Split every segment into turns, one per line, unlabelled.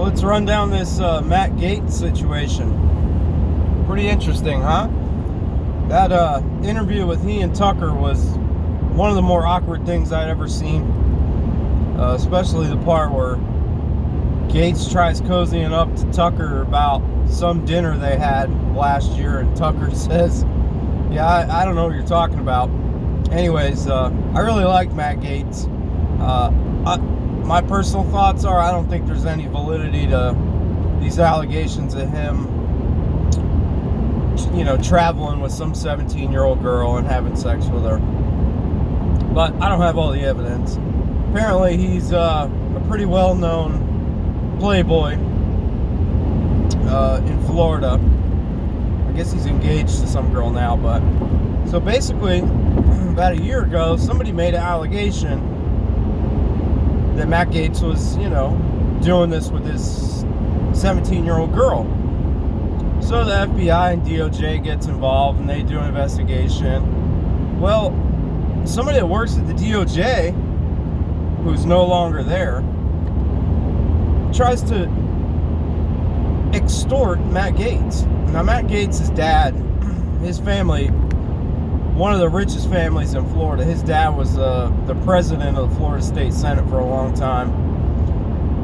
So let's run down this Matt Gaetz situation. Pretty interesting, huh? That interview with he and Tucker was one of the more awkward things I'd ever seen. Especially the part where Gaetz tries cozying up to Tucker about some dinner they had last year, and Tucker says, yeah, I don't know what you're talking about. Anyways, I really liked Matt Gaetz. My personal thoughts are I don't think there's any validity to these allegations of him, traveling with some 17-year-old girl and having sex with her. But I don't have all the evidence. Apparently, he's a pretty well-known playboy in Florida. I guess he's engaged to some girl now, but... So basically, about a year ago, somebody made an allegation that Matt Gaetz was, doing this with this 17-year-old girl. So the FBI and DOJ gets involved and they do an investigation. Well, somebody that works at the DOJ, who's no longer there, tries to extort Matt Gaetz. Now, Matt Gaetz' dad, his family, one of the richest families in Florida. His dad was the president of the Florida State Senate for a long time.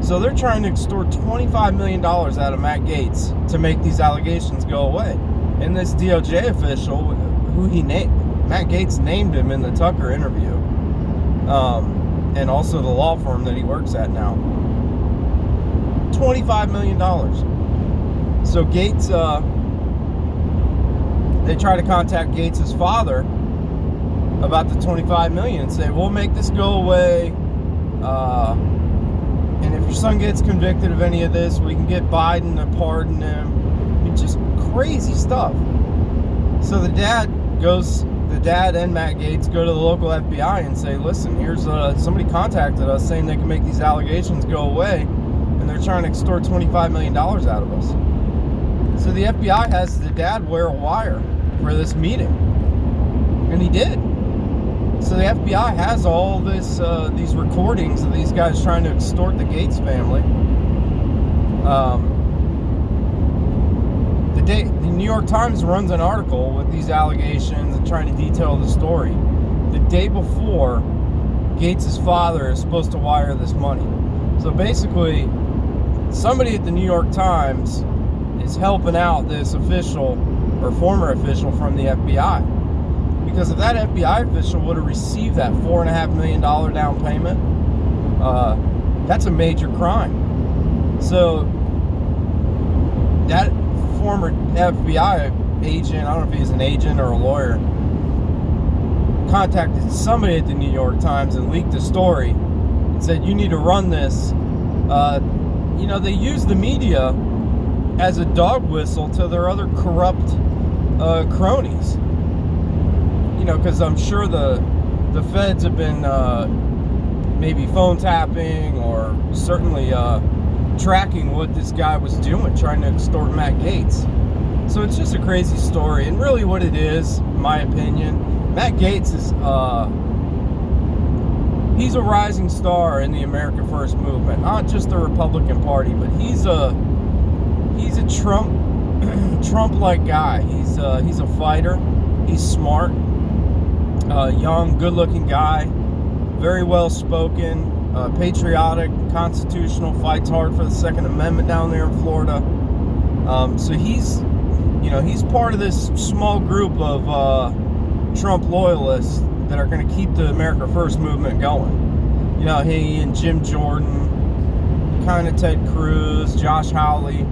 So they're trying to extort $25 million out of Matt Gaetz to make these allegations go away. And this DOJ official, Matt Gaetz named him in the Tucker interview, and also the law firm that he works at now. $25 million. So Gaetz, they try to contact Gaetz' father about the $25 million and say, we'll make this go away. And if your son gets convicted of any of this, we can get Biden to pardon him. It's just crazy stuff. So the dad and Matt Gaetz go to the local FBI and say, listen, here's somebody contacted us saying they can make these allegations go away, and they're trying to extort $25 million out of us. So the FBI has the dad wear a wire for this meeting, and he did. So the FBI has all these recordings of these guys trying to extort the Gaetz family. The New York Times runs an article with these allegations and trying to detail the story. The day before, Gaetz' father is supposed to wire this money. So basically, somebody at the New York Times is helping out this official or former official from the FBI. Because if that FBI official would have received that $4.5 million down payment, that's a major crime. So that former FBI agent, I don't know if he's an agent or a lawyer, contacted somebody at the New York Times and leaked the story and said, you need to run this. They use the media as a dog whistle to their other corrupt cronies. Because I'm sure the feds have been maybe phone tapping or certainly tracking what this guy was doing, trying to extort Matt Gaetz. So it's just a crazy story. And really what it is, in my opinion, Matt Gaetz is he's a rising star in the America First movement. Not just the Republican Party, but he's a Trump-like guy. He's a fighter. He's smart. Young, good-looking guy, very well-spoken, patriotic, constitutional, fights hard for the Second Amendment down there in Florida. So he's part of this small group of Trump loyalists that are going to keep the America First movement going. He and Jim Jordan, kind of Ted Cruz, Josh Hawley,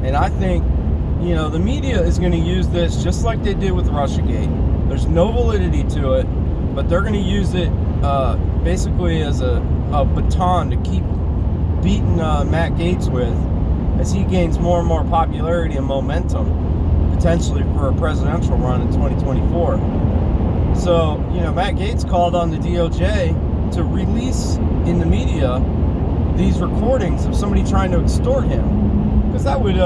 and I think, the media is going to use this just like they did with Russiagate. There's no validity to it, but they're going to use it basically as a baton to keep beating Matt Gaetz with as he gains more and more popularity and momentum, potentially for a presidential run in 2024. So, Matt Gaetz called on the DOJ to release in the media these recordings of somebody trying to extort him, because that would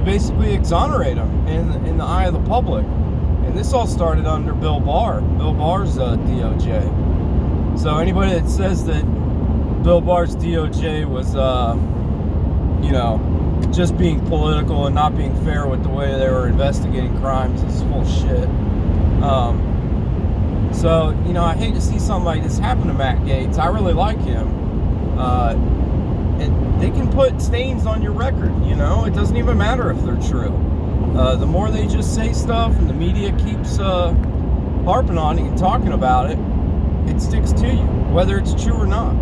basically exonerate him in the eye of the public. And this all started under Bill Barr. Bill Barr's DOJ. So anybody that says that Bill Barr's DOJ was, just being political and not being fair with the way they were investigating crimes is full of shit. So, I hate to see something like this happen to Matt Gaetz. I really like him. And they can put stains on your record, It doesn't even matter if they're true. The more they just say stuff and the media keeps harping on it and talking about it, it sticks to you, whether it's true or not.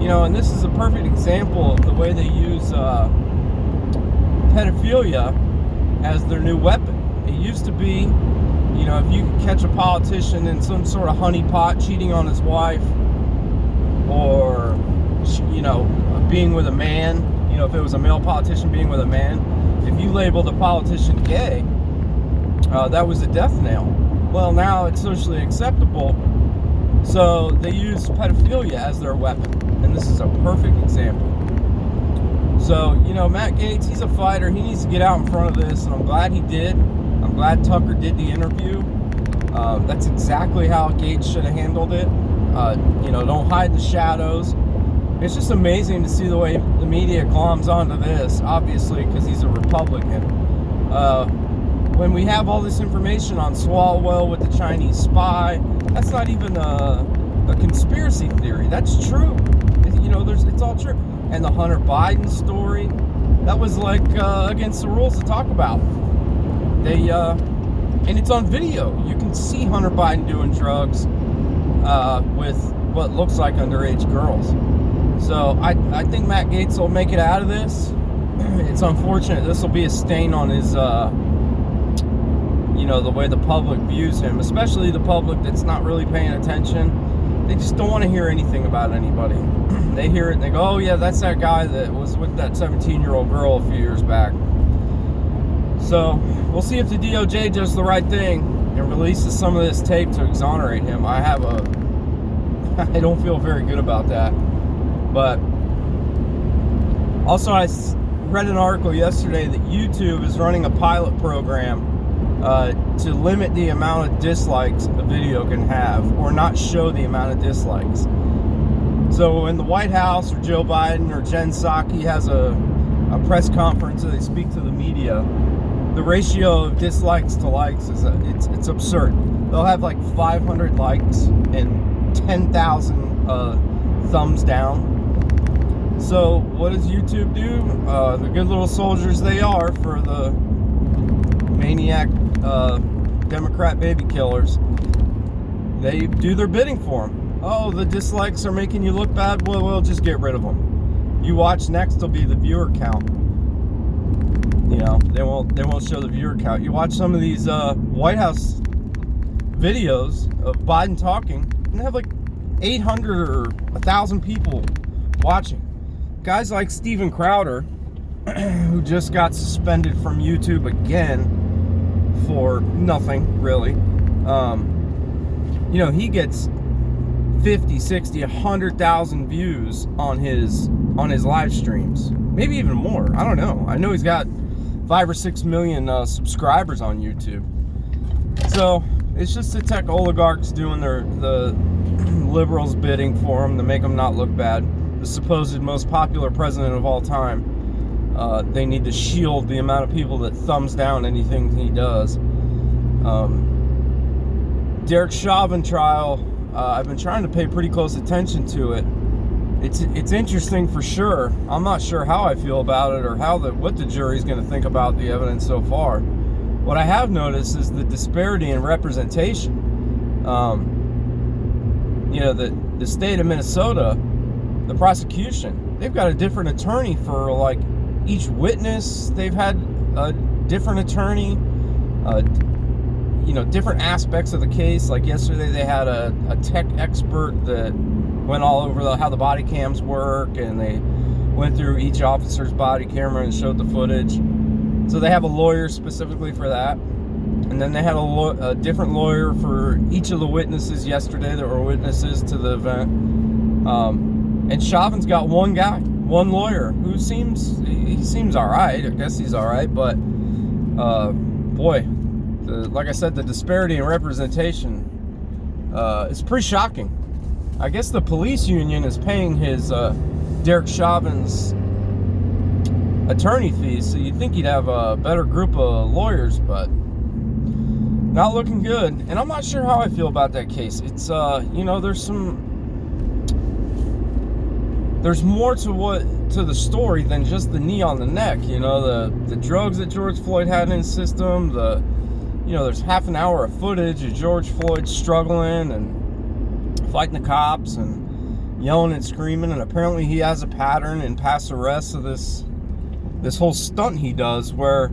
And this is a perfect example of the way they use pedophilia as their new weapon. It used to be, if you could catch a politician in some sort of honeypot cheating on his wife, or, being with a man, if it was a male politician being with a man, if you labeled a politician gay, that was a death knell. Well, now it's socially acceptable, so they use pedophilia as their weapon, and this is a perfect example. So, Matt Gaetz, he's a fighter. He needs to get out in front of this, and I'm glad he did. I'm glad Tucker did the interview. That's exactly how Gaetz should have handled it. Don't hide the shadows. It's just amazing to see the way the media gloms onto this, obviously, because he's a Republican. When we have all this information on Swalwell with the Chinese spy, that's not even a conspiracy theory. That's true. It's all true. And the Hunter Biden story, that was like against the rules to talk about. And it's on video. You can see Hunter Biden doing drugs with what looks like underage girls. So I think Matt Gaetz will make it out of this. It's unfortunate. This will be a stain on his, the way the public views him, especially the public that's not really paying attention. They just don't want to hear anything about anybody. They hear it and they go, oh yeah, that's that guy that was with that 17-year-old girl a few years back. So we'll see if the DOJ does the right thing and releases some of this tape to exonerate him. I don't feel very good about that. But also I read an article yesterday that YouTube is running a pilot program to limit the amount of dislikes a video can have, or not show the amount of dislikes. So when the White House or Joe Biden or Jen Psaki has a press conference and they speak to the media, the ratio of dislikes to likes is it's absurd. They'll have like 500 likes and 10,000 thumbs down. So what does YouTube do? The good little soldiers they are for the maniac Democrat baby killers. They do their bidding for them. Oh, the dislikes are making you look bad. Well, we'll just get rid of them. You watch next, will be the viewer count. They won't show the viewer count. You watch some of these White House videos of Biden talking, and they have like 800 or 1,000 people watching. Guys like Steven Crowder, who just got suspended from YouTube again for nothing really. He gets 50, 60, 100,000 views on his live streams. Maybe even more. I don't know. I know he's got 5 or 6 million subscribers on YouTube. So it's just the tech oligarchs doing the liberals bidding for him to make him not look bad. The supposed most popular president of all time. They need to shield the amount of people that thumbs down anything he does. Derek Chauvin trial, I've been trying to pay pretty close attention to it. It's interesting for sure. I'm not sure how I feel about it or what the jury's going to think about the evidence so far. What I have noticed is the disparity in representation. The state of Minnesota, the prosecution, they've got a different attorney for like each witness. They've had a different attorney, different aspects of the case. Like yesterday they had a tech expert that went all over how the body cams work, and they went through each officer's body camera and showed the footage. So they have a lawyer specifically for that. And then they had a different lawyer for each of the witnesses yesterday that were witnesses to the event. And Chauvin's got one guy, one lawyer, who seems all right. I guess he's all right, but boy, like I said, the disparity in representation is pretty shocking. I guess the police union is paying his Derek Chauvin's attorney fees, so you'd think he'd have a better group of lawyers, but not looking good. And I'm not sure how I feel about that case. It's you know, there's more to the story than just the knee on the neck. You know, the drugs that George Floyd had in his system, you know, there's half an hour of footage of George Floyd struggling and fighting the cops and yelling and screaming, and apparently he has a pattern in past arrests of this whole stunt he does where,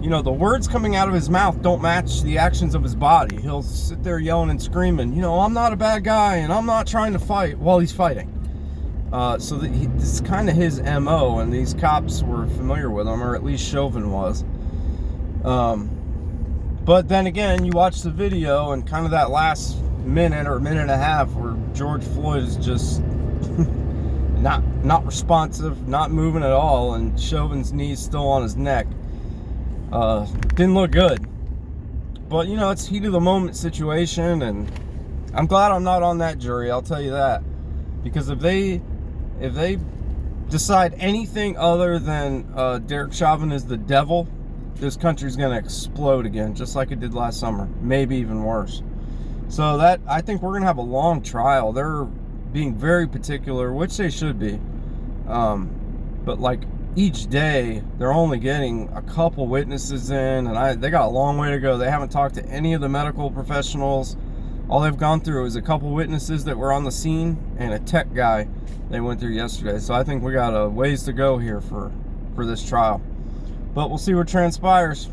you know, the words coming out of his mouth don't match the actions of his body. He'll sit there yelling and screaming, you know, I'm not a bad guy and I'm not trying to fight, while he's fighting. So this is kind of his MO, and these cops were familiar with him, or at least Chauvin was. But then again, you watch the video and kind of that last minute or minute and a half where George Floyd is just not responsive, not moving at all, and Chauvin's knee's still on his neck. Didn't look good. But, you know, it's heat of the moment situation, and I'm glad I'm not on that jury, I'll tell you that. Because if they decide anything other than Derek Chauvin is the devil, this country's going to explode again, just like it did last summer, maybe even worse. So that, I think we're going to have a long trial. They're being very particular, which they should be. But like each day, they're only getting a couple witnesses in, and they got a long way to go. They haven't talked to any of the medical professionals. All they've gone through is a couple witnesses that were on the scene and a tech guy they went through yesterday. So I think we got a ways to go here for this trial. But we'll see what transpires.